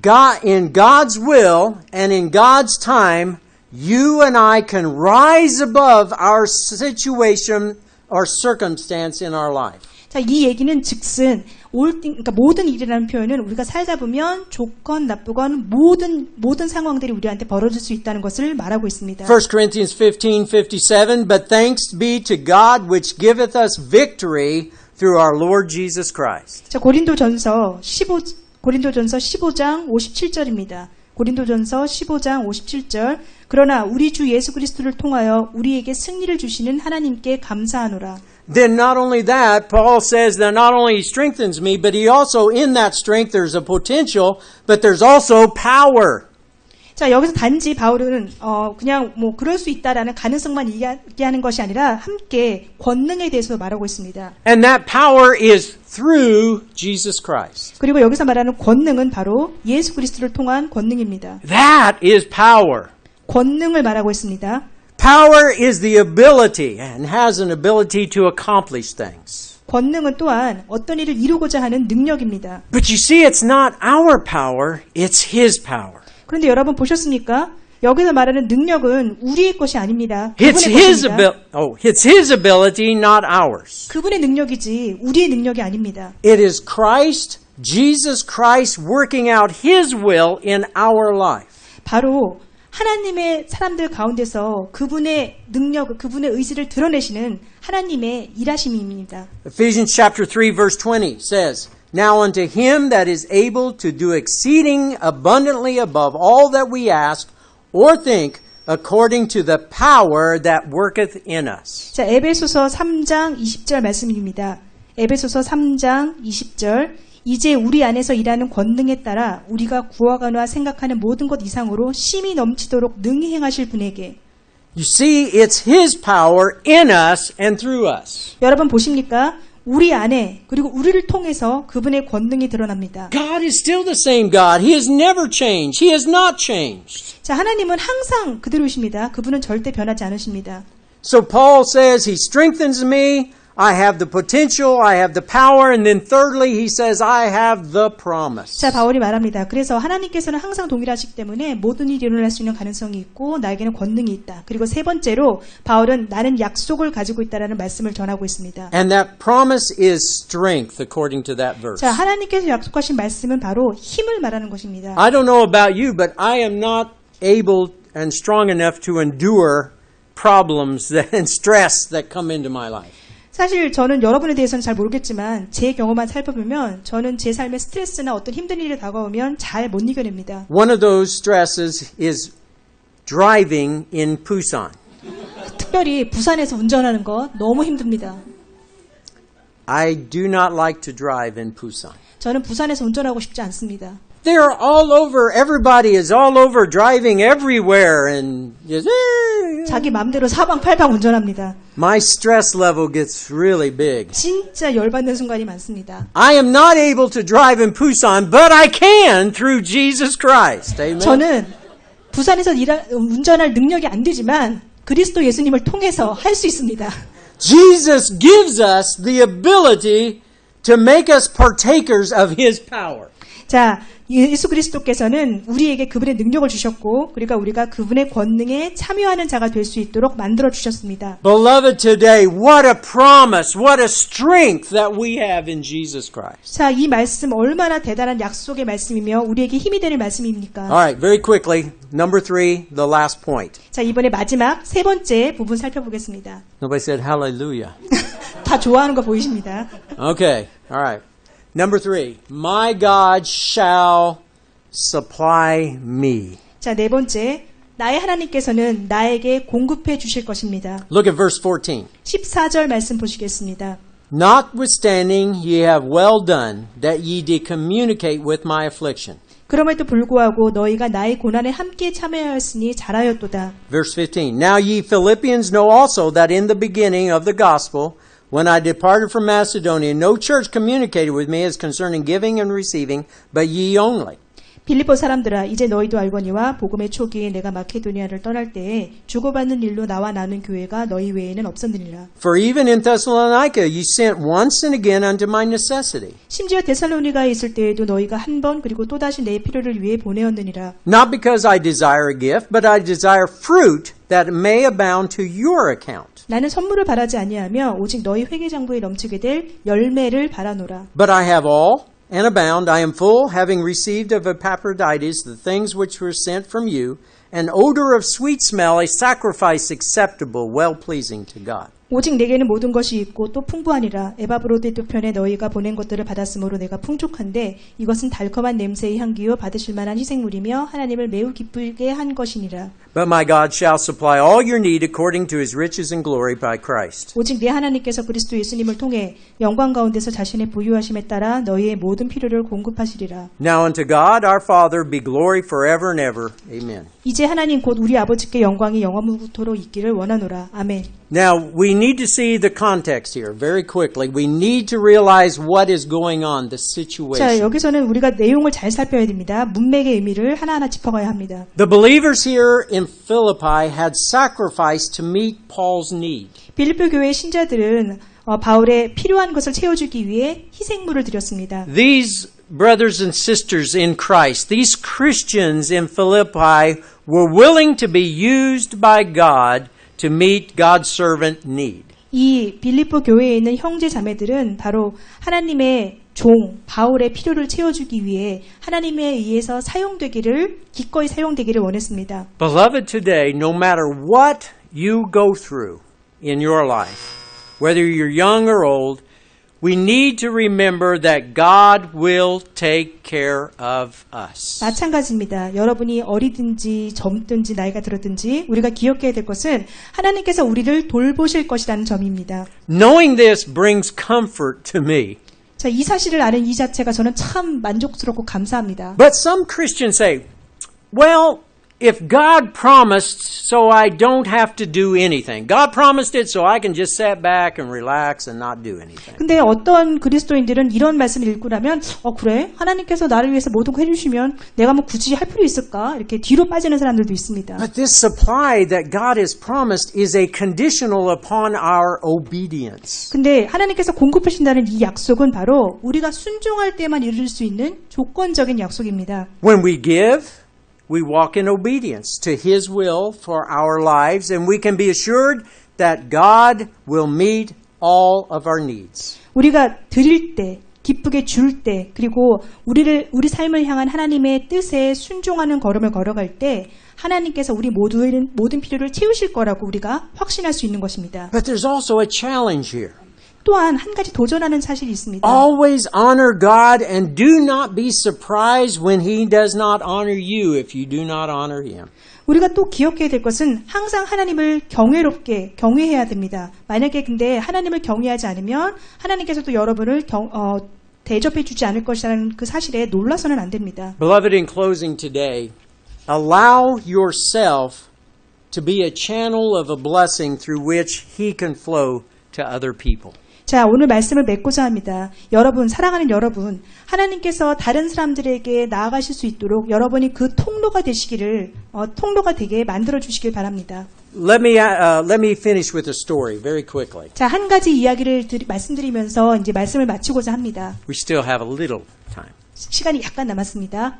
God, in God's will and in God's time, you and I can rise above our situation or circumstance in our life. 자, 이 얘기는 즉슨 그러니까 모든 일이라는 표현은 우리가 살다 보면 좋건 나쁘건 모든 상황들이 우리한테 벌어질 수 있다는 것을 말하고 있습니다. 1 Corinthians 15:57, but thanks be to God which giveth us victory through our Lord Jesus Christ. 자, 고린도전서 15장 57절입니다. 고린도전서 15장 57절. 그러나 우리 주 예수 그리스도를 통하여 우리에게 승리를 주시는 하나님께 감사하노라. Then not only that, Paul says that not only he strengthens me, but he also, in that strength, there's a potential, but there's also power. 자, 여기서 단지 바울은 그냥 뭐 그럴 수 있다라는 가능성만 얘기하는 것이 아니라 함께 권능에 대해서 말하고 있습니다. And that power is through Jesus Christ. 그리고 여기서 말하는 권능은 바로 예수 그리스도를 통한 권능입니다. That is power. 권능을 말하고 있습니다. Power is the ability and has an ability to accomplish things. 권능은 또한 어떤 일을 이루고자 하는 능력입니다. But you see, it's not our power, it's His power. 그런데 여러분 보셨습니까? 여기서 말하는 능력은 우리의 것이 아닙니다. It's 그분의 His 것입니다. it's His ability, not ours. 그분의 능력이지 우리의 능력이 아닙니다. It is Christ, Jesus Christ, working out His will in our life. 바로 하나님의 사람들 가운데서 그분의 능력, 그분의 의지를 드러내시는 하나님의 일하심입니다. Ephesians chapter 3 verse 20 says, Now unto him that is able to do exceeding abundantly above all that we ask or think, according to the power that worketh in us. 자, 에베소서 3장 20절 말씀입니다. 에베소서 3장 20절. 이제 우리 안에서 일하는 권능에 따라 우리가 구하거나 생각하는 모든 것 이상으로 심히 넘치도록 능히 행하실 분에게. You see, it's His power in us and through us. 여러분 보십니까? 우리 안에 그리고 우리를 통해서 그분의 권능이 드러납니다. God is still the same God. He has never changed. He has not changed. 자, 하나님은 항상 그대로이십니다. 그분은 절대 변하지 않으십니다. So Paul says He strengthens me. I have the potential, I have the power, and then thirdly, he says, I have the promise. 자, 바울이 말합니다. 그래서 하나님께서는 항상 동일하시기 때문에 모든 일이 일어날 수 있는 가능성이 있고 나에게는 권능이 있다. 그리고 세 번째로 바울은 나는 약속을 가지고 있다라는 말씀을 전하고 있습니다. And that promise is strength, according to that verse. 자, 하나님께서 약속하신 말씀은 바로 힘을 말하는 것입니다. I don't know about you, but I am not able and strong enough to endure problems and stress that come into my life. 사실 저는 여러분에 대해서는 잘 모르겠지만 제 경험만 살펴보면 저는 제 삶에 스트레스나 어떤 힘든 일이 다가오면 잘 못 이겨냅니다. One of those stresses is driving in Busan. 특별히 부산에서 운전하는 거 너무 힘듭니다. I do not like to drive in Busan. 저는 부산에서 운전하고 싶지 않습니다. They're all over. Everybody is all over driving everywhere and just, 자기 마음대로 사방팔방 운전합니다. my stress level gets really big. 진짜 열받는 순간이 많습니다. I am not able to drive in Busan, but I can through Jesus Christ. Amen. 저는 부산에서 운전할 능력이 안 되지만 그리스도 예수님을 통해서 할 수 있습니다. Jesus gives us the ability to make us partakers of His power. 자, 예수 그리스도께서는 우리에게 그분의 능력을 주셨고, 그러니까 우리가 그분의 권능에 참여하는 자가 될 수 있도록 만들어 주셨습니다. Beloved, today, what a promise, what a strength that we have in Jesus Christ. 자, 이 말씀 얼마나 대단한 약속의 말씀이며 우리에게 힘이 되는 말씀입니까? All right, very quickly, number 3, the last point. 자, 이번에 마지막 세 번째 부분 살펴보겠습니다. Nobody said hallelujah. 다 좋아하는 거 보이십니다. Okay, all right. Number 3, my God shall supply me. 자, 네 번째, 나의 하나님께서는 나에게 공급해 주실 것입니다. Look at verse 14. 14절 말씀 보시겠습니다. Notwithstanding ye have well done, that ye did communicate with my affliction. 그럼에도 불구하고 너희가 나의 고난에 함께 참여하였으니 잘하였도다. Verse 15. Now ye Philippians know also that in the beginning of the gospel, when I departed from Macedonia, no church communicated with me as concerning giving and receiving, but ye only. 빌립보 사람들아 이제 너희도 알거니와 복음의 초기에 내가 마케도니아를 떠날 때에 주고받는 일로 나와 나눈 교회가 너희 외에는 없었느니라. For even in Thessalonica ye sent once and again unto my necessity. 심지어 데살로니가에 있을 때에도 너희가 한 번 그리고 또다시 내 필요를 위해 보내었느니라. Not because I desire a gift, but I desire fruit that may abound to your account. 나는 선물을 바라지 아니하며 오직 너희 회개장부에 넘치게 될 열매를 바라노라. But I have all and abound. I am full, having received of Epaphroditus the things which were sent from you, an odor of sweet smell, a sacrifice acceptable, well-pleasing to God. 오직 내게는 모든 것이 있고 또 풍부하니라. 에바브로디토 편에 너희가 보낸 것들을 받았으므로 내가 풍족한데 이것은 달콤한 냄새의 향기요 받으실 만한 희생물이며 하나님을 매우 기쁘게 한 것이니라. But my God shall supply all your need according to his riches and glory by Christ. 오직 내 하나님께서 그리스도 예수님을 통해 영광 가운데서 자신의 부유하심에 따라 너희의 모든 필요를 공급하시리라. Now unto God our Father be glory forever and ever. Amen. 이제 하나님 곧 우리 아버지께 영광이 영원토록 있기를 원하노라. 아멘. Now, we need to see the context here very quickly. We need to realize what is going on, the 자, situation. 여기서는 우리가 내용을 잘 살펴야 됩니다. 문맥의 의미를 하나하나 짚어가야 합니다. The believers here in Philippi had sacrificed to meet Paul's need. 빌립보 교회의 신자들은 바울의 필요한 것을 채워주기 위해 희생물을 드렸습니다. These brothers and sisters in Christ, these Christians in Philippi were willing to be used by God to meet God's servant need. 이 빌립보 교회에 있는 형제 자매들은 바로 하나님의 종 바울의 필요를 채워주기 위해 하나님에 의해서 기꺼이 사용되기를 원했습니다. Beloved, today, no matter what you go through in your life, whether you're young or old, we need to remember that God will take care of us. 마찬가지입니다. 여러분이 어리든지 젊든지 나이가 들었든지 우리가 기억해야 될 것은 하나님께서 우리를 돌보실 것이라는 점입니다. Knowing this brings comfort to me. 자, 이 사실을 아는 이 자체가 저는 참 만족스럽고 감사합니다. But some Christians say, well, if God promised, so I don't have to do anything. God promised it, so I can just sit back and relax and not do anything. 근데 어떤 그리스도인들은 이런 말씀을 읽고 나면 그래? 하나님께서 나를 위해서 모든 거 해주시면 내가 뭐 굳이 할 필요 있을까? 이렇게 뒤로 빠지는 사람들도 있습니다. But this supply that God has promised is a conditional upon our obedience. 근데 하나님께서 공급하신다는 이 약속은 바로 우리가 순종할 때만 이룰 수 있는 조건적인 약속입니다. When we give, we walk in obedience to His will for our lives, and we can be assured that God will meet all of our needs. 우리가 드릴 때, 기쁘게 줄 때, 그리고 우리 삶을 향한 하나님의 뜻에 순종하는 걸음을 걸어갈 때 하나님께서 우리 모든 필요를 채우실 거라고 우리가 확신할 수 있는 것입니다. But there's also a challenge here. 또한 한 가지 도전하는 사실이 있습니다. Always honor God and do not be surprised when He does not honor you if you do not honor Him. 우리가 또 기억해야 될 것은 항상 하나님을 경외롭게 경외해야 됩니다. 만약에 근데 하나님을 경외하지 않으면 하나님께서도 여러분을 대접해 주지 않을 것이라는 그 사실에 놀라서는 안 됩니다. Beloved, in closing today, allow yourself to be a channel of a blessing through which He can flow to other people. 자, 오늘 말씀을 맺고자 합니다. 여러분, 사랑하는 여러분, 하나님께서 다른 사람들에게 나아가실 수 있도록 여러분이 그 통로가 되게 만들어 주시길 바랍니다. Let me finish with a story very quickly. 자, 한 가지 이야기를 말씀드리면서 이제 말씀을 마치고자 합니다. We still have a little time. 시간이 약간 남았습니다.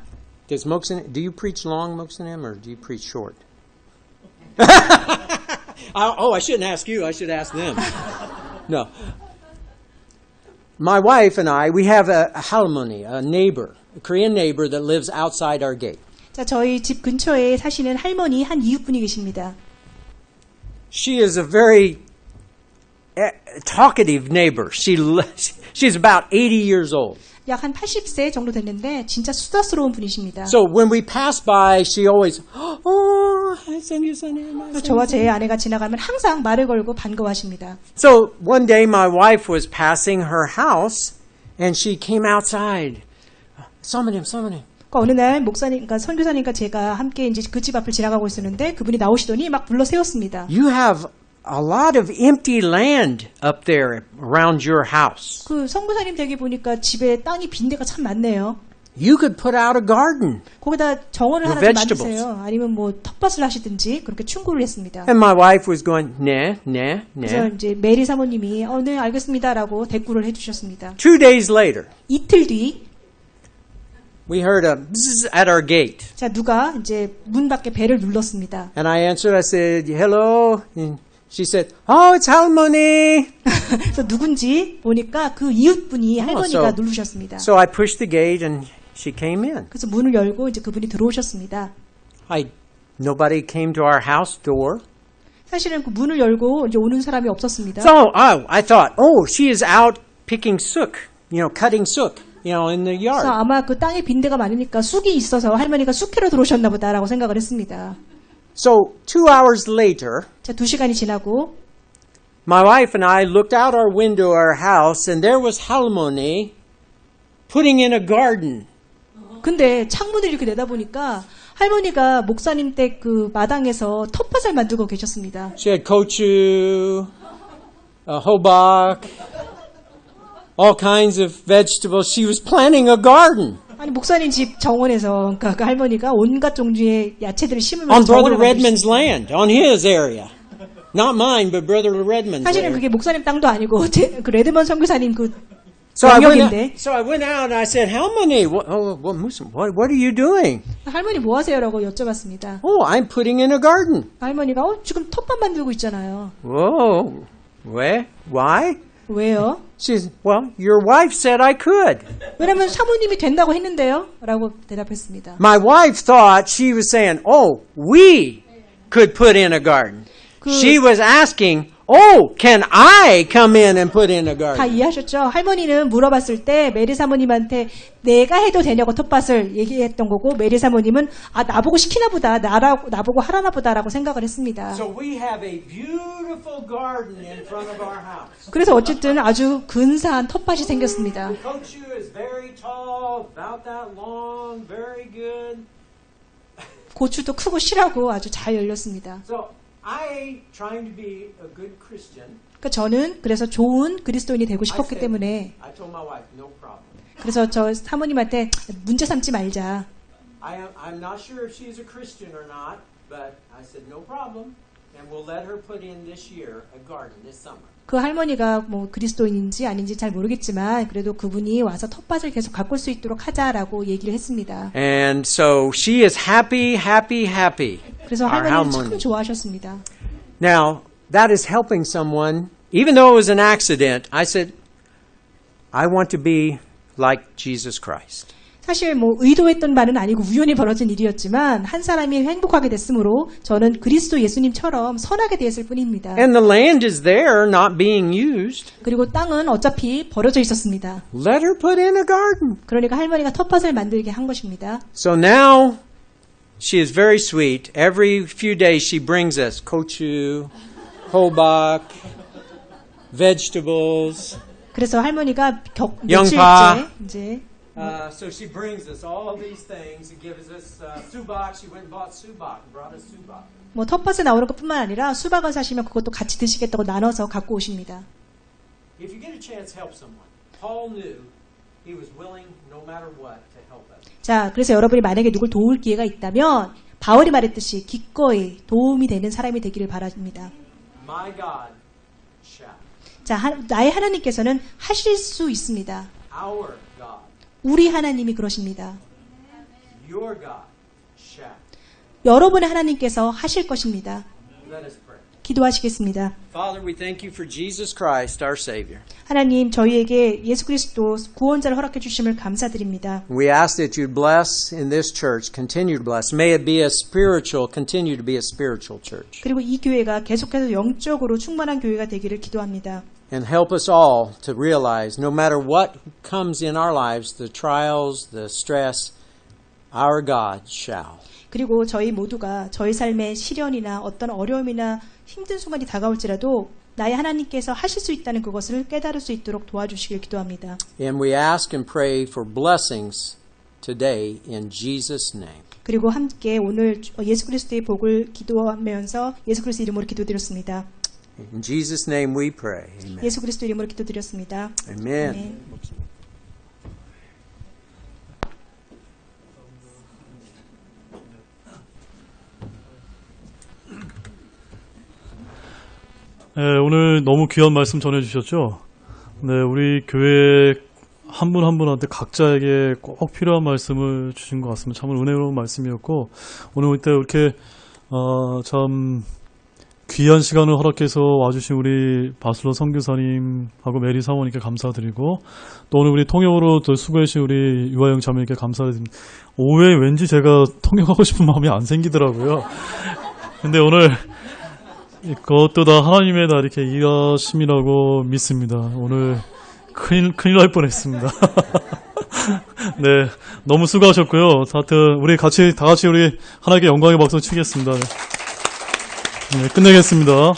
Do you preach long, Moksanim, or do you preach short? I shouldn't ask you. I should ask them. No. My wife and I, we have a halmoni, a neighbor, a Korean neighbor that lives outside our gate. 자, 저희 집 근처에 사시는 할머니 한 이웃분이 계십니다. She is a very talkative neighbor. She's about 80 years old. 약 한 80세 정도 됐는데 진짜 수다스러운 분이십니다. So when we pass by, she always, I send you something. 저와 제 아내가 지나가면 항상 말을 걸고 반가워하십니다. So one day my wife was passing her house and she came outside. Someone. 그러니까 어느 날 목사님과 선교사님과 제가 함께 이제 그 집 앞을 지나가고 있었는데 그분이 나오시더니 막 불러 세웠습니다. You have a lot of empty land up there around your house. 그 선교사님 댁에 보니까 집에 땅이 빈 데가 참 많네요. You could put out a garden. 거기다 정원을 하나 좀 vegetables. 만드세요. 아니면 뭐 텃밭을 하시든지 그렇게 충고를 했습니다. And my wife was going, nah. 그래서 이제 메리 사모님이 네 알겠습니다라고 대꾸를 해주셨습니다. 2 days later, 이틀 뒤 we heard a bzzz at our gate. 자 누가 이제 문 밖에 벨을 눌렀습니다. And I answered, I said, hello. And she said, it's 할머니. 그래서 누군지 보니까 그 이웃분이 할머니가 so- 누르셨습니다. So I pushed the gate and she came in. 그래서 문을 열고 이제 그분이 들어오셨습니다. Nobody came to our house door. 사실은 그 문을 열고 이제 오는 사람이 없었습니다. So I thought, she is out picking sook, cutting sook, in the 그래서 yard. 아마 그 땅에 빈 데가 많으니까 쑥이 있어서 할머니가 쑥캐러 들어오셨나 보다라고 생각을 했습니다. So 2 hours later, 자, 2시간이 지나고 my wife and I looked out our window of our house and there was 할머니 putting in a garden. 근데 창문을 이렇게 내다보니까 할머니가 목사님 댁 그 마당에서 텃밭을 만들고 계셨습니다. She had gochu, 호박, all kinds of vegetables. She was planting a garden 아니 목사님 집 정원에서 그러니까 그 할머니가 온갖 종류의 야채들을 on 심으면서 Brother 정원을 Redmond's 만드셨어요. land, on his area. Not mine, but Brother Redmond's 사실은 land. 그게 목사님 땅도 아니고 그 레드먼 선교사님 그 So I 영역인데 went out and I said, 할머니, what are you doing? 할머니 뭐 하세요라고 여쭤봤습니다. I'm putting in a garden. 할머니가 지금 텃밭 만들고 있잖아요. Whoa, why? 왜요? She said, your wife said I could. 왜냐면 사모님이 된다고 했는데요. 라고 대답했습니다. My wife thought she was saying, we could put in a garden. She was asking, can I come in and put in a 다 garden? 이해하셨죠? 할머니는 물어봤을 때 메리 사모님한테 내가 해도 되냐고 텃밭을 얘기했던 거고 메리 사모님은 나보고 시키나 보다 나보고 하라나 보다라고 생각을 했습니다. So we have a beautiful garden in front of our house. 그래서 어쨌든 아주 근사한 텃밭이 생겼습니다. Kochu is very tall, about that long, very good. 고추도 크고 실하고 아주 잘 열렸습니다. So I, trying to be a good Christian, 그러니까 저는 그래서 좋은 그리스도인이 되고 싶었기 I 때문에 told my wife, no problem. 그래서 저 사모님한테 문제 삼지 말자. I'm not sure if she's a Christian or not, but I said no problem, and we'll let her put in this year a garden this summer. 그 할머니가 뭐 그리스도인인지 아닌지 잘 모르겠지만 그래도 그분이 와서 텃밭을 계속 가꿀 수 있도록 하자라고 얘기를 했습니다. And so she is happy. 그래서 Our 할머니는 참 할머니. 좋아하셨습니다. Now, that is helping someone. Even though it was an accident, I said, I want to be like Jesus Christ. 사실 뭐 의도했던 말은 아니고 우연히 벌어진 일이었지만 한 사람이 행복하게 됐으므로 저는 그리스도 예수님처럼 선하게 되었을 뿐입니다. And the land is there, not being used. 그리고 땅은 어차피 버려져 있었습니다. Let her put in a garden. 그러니까 할머니가 텃밭을 만들게 한 것입니다. So now she is very sweet. Every few days she brings us gochu, ho박, vegetables. 그래서 할머니가 양파. 며칠째 이제 So she brings us all these things and gives us subak. She went and bought subak and brought us subak. 뭐 텃밭에 나오는 것뿐만 아니라 수박을 사시면 그것도 같이 드시겠다고 나눠서 갖고 오십니다. If you get a chance, help someone. Paul knew he was willing, no matter what, to help us. 자, 그래서 여러분이 만약에 누굴 도울 기회가 있다면 바울이 말했듯이 기꺼이 도움이 되는 사람이 되기를 바랍니다. My God shall. 자, 나의 하나님께서는 하실 수 있습니다. Our God. 우리 하나님이 그러십니다. Your God shall. 여러분의 하나님께서 하실 것입니다. Let us pray. 기도하시겠습니다. Father, we thank you for Jesus Christ, our Savior. 하나님, 저희에게 예수 그리스도 구원자를 허락해 주심을 감사드립니다. We ask that you bless in this church, continue to bless. May it be a spiritual, continue to be a spiritual church. 그리고 이 교회가 계속해서 영적으로 충만한 교회가 되기를 기도합니다. And help us all to realize no matter what comes in our lives, the trials, the stress, our God shall. 그리고 저희 모두가 저희 삶의 시련이나 어떤 어려움이나 힘든 순간이 다가올지라도 나의 하나님께서 하실 수 있다는 그것을 깨달을 수 있도록 도와주시길 기도합니다. And we ask and pray for blessings today in Jesus' name. 그리고 함께 오늘 예수 그리스도의 복을 기도하면서 예수 그리스도 이름으로 기도드렸습니다. In Jesus' name we pray. Amen. 예수 그리스도 이름으로 기도드렸습니다. Amen. 아멘. 네, 오늘 너무 귀한 말씀 전해주셨죠? 네, 우리 교회 한 분 한 분한테 각자에게 꼭 필요한 말씀을 주신 것 같습니다. 참 은혜로운 말씀이었고, 오늘 올 때 이렇게, 참, 귀한 시간을 허락해서 와주신 우리 바슬로 선교사님하고 메리 사모님께 감사드리고, 또 오늘 우리 통역으로 또 수고해주신 우리 유아영 자매님께 감사드립니다. 오후에 왠지 제가 통역하고 싶은 마음이 안 생기더라고요. 근데 오늘, 그것도 다 하나님의 다 이렇게 일하심이라고 믿습니다. 오늘 큰일 날 뻔했습니다. 네, 너무 수고하셨고요. 하여튼 우리 다 같이 우리 하나님께 영광의 박수 치겠습니다. 네, 끝내겠습니다.